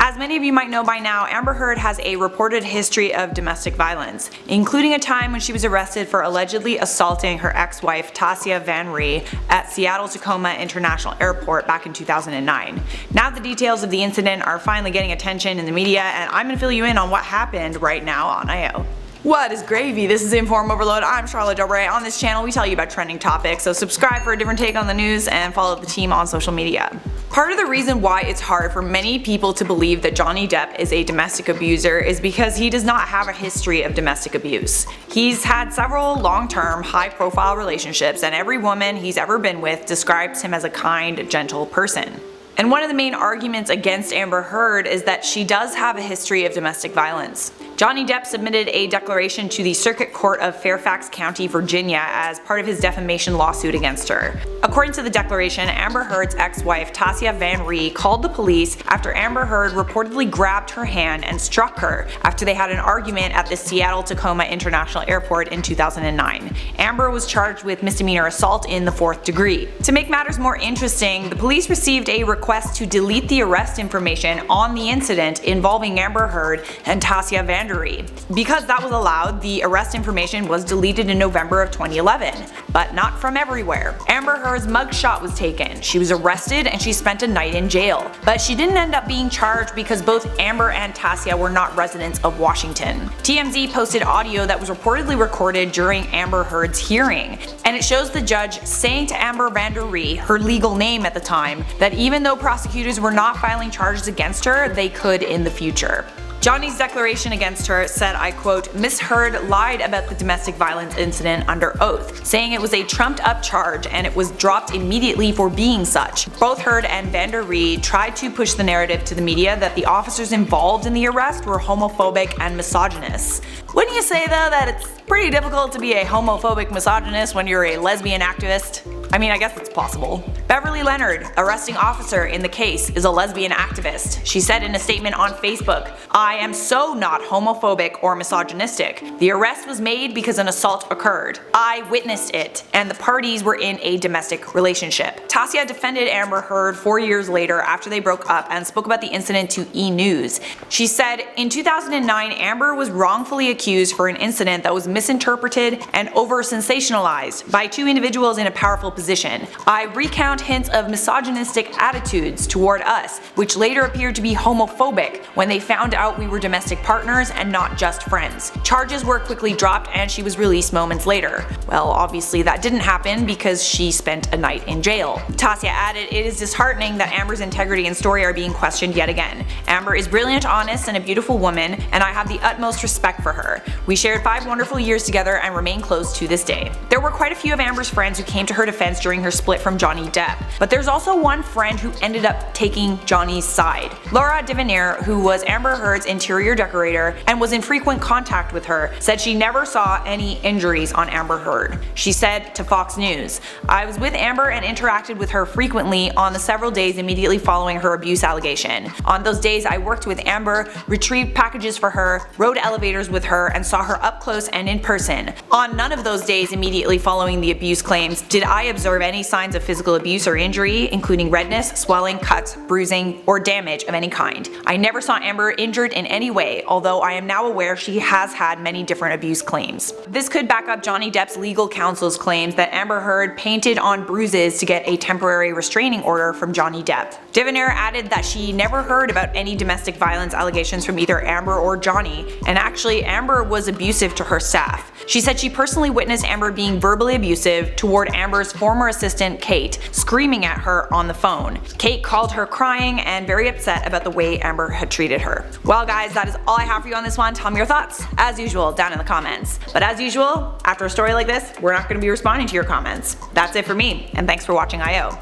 As many of you might know by now, Amber Heard has a reported history of domestic violence, including a time when she was arrested for allegedly assaulting her ex-wife Tasya Van Ree at Seattle Tacoma International Airport back in 2009. Now the details of the incident are finally getting attention in the media, and I'm going to fill you in on what happened right now on I.O. What is gravy? This is InformOverload. I'm Charlotte Delray. On this channel we tell you about trending topics, so subscribe for a different take on the news and follow the team on social media. Part of the reason why it's hard for many people to believe that Johnny Depp is a domestic abuser is because he does not have a history of domestic abuse. He's had several long-term, high-profile relationships, and every woman he's ever been with describes him as a kind, gentle person. And one of the main arguments against Amber Heard is that she does have a history of domestic violence. Johnny Depp submitted a declaration to the Circuit Court of Fairfax County, Virginia as part of his defamation lawsuit against her. According to the declaration, Amber Heard's ex-wife Tasya Van Ree called the police after Amber Heard reportedly grabbed her hand and struck her after they had an argument at the Seattle Tacoma International Airport in 2009. Amber was charged with misdemeanor assault in the 4th degree. To make matters more interesting, the police received a request to delete the arrest information on the incident involving Amber Heard and Tasya Van Ree. Because that was allowed, the arrest information was deleted in November of 2011, but not from everywhere. Amber Heard's mugshot was taken, she was arrested, and she spent a night in jail. But she didn't end up being charged because both Amber and Tasya were not residents of Washington. TMZ posted audio that was reportedly recorded during Amber Heard's hearing, and it shows the judge saying to Amber Van Ree, her legal name at the time, that even though prosecutors were not filing charges against her, they could in the future. Johnny's declaration against her said, I quote, "Miss Heard lied about the domestic violence incident under oath, saying it was a trumped up charge and it was dropped immediately for being such." Both Heard and Van Ree tried to push the narrative to the media that the officers involved in the arrest were homophobic and misogynist. Wouldn't you say though that it's pretty difficult to be a homophobic misogynist when you're a lesbian activist? I mean, I guess it's possible. Beverly Leonard, arresting officer in the case, is a lesbian activist. She said in a statement on Facebook, "I am so not homophobic or misogynistic. The arrest was made because an assault occurred. I witnessed it, and the parties were in a domestic relationship." Tasya defended Amber Heard 4 years later after they broke up and spoke about the incident to E! News. She said, "In 2009, Amber was wrongfully accused for an incident that was misinterpreted and over-sensationalized by two individuals in a powerful position. I recount hints of misogynistic attitudes toward us, which later appeared to be homophobic when they found out we were domestic partners and not just friends. Charges were quickly dropped and she was released moments later." Well, obviously that didn't happen because she spent a night in jail. Tasya added, "It is disheartening that Amber's integrity and story are being questioned yet again. Amber is brilliant, honest, and a beautiful woman, and I have the utmost respect for her. We shared 5 wonderful years together and remain close to this day." There were quite a few of Amber's friends who came to her defense during her split from Johnny Depp, but there's also one friend who ended up taking Johnny's side. Laura Devenir, who was Amber Heard's interior decorator and was in frequent contact with her, said she never saw any injuries on Amber Heard. She said to Fox News, "I was with Amber and interacted with her frequently on the several days immediately following her abuse allegation. On those days I worked with Amber, retrieved packages for her, rode elevators with her, and saw her up close and in person. On none of those days immediately following the abuse claims did I observe any signs of physical abuse or injury, including redness, swelling, cuts, bruising, or damage of any kind. I never saw Amber injured in any way, although I am now aware she has had many different abuse claims." This could back up Johnny Depp's legal counsel's claims that Amber Heard painted on bruises to get a temporary restraining order from Johnny Depp. Devenir added that she never heard about any domestic violence allegations from either Amber or Johnny, and actually Amber was abusive to her staff. She said she personally witnessed Amber being verbally abusive toward Amber's former assistant Kate, screaming at her on the phone. Kate called her crying and very upset about the way Amber had treated her. Well guys, that is all I have for you on this one. Tell me your thoughts, as usual, down in the comments. But as usual, after a story like this, we're not going to be responding to your comments. That's it for me, and thanks for watching I.O.